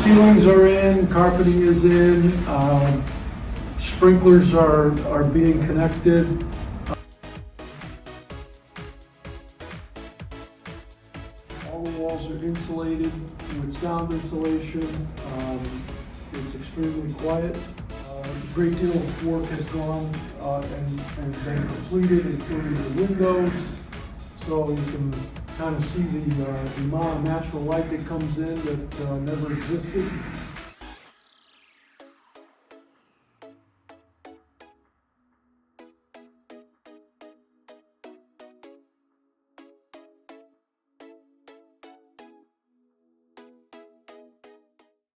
ceilings are in, carpeting is in, sprinklers are being connected. All the walls are insulated with sound insulation. It's extremely quiet. A great deal of work has gone and been completed, including the windows. So you can kind of see the amount of natural light that comes in that never existed.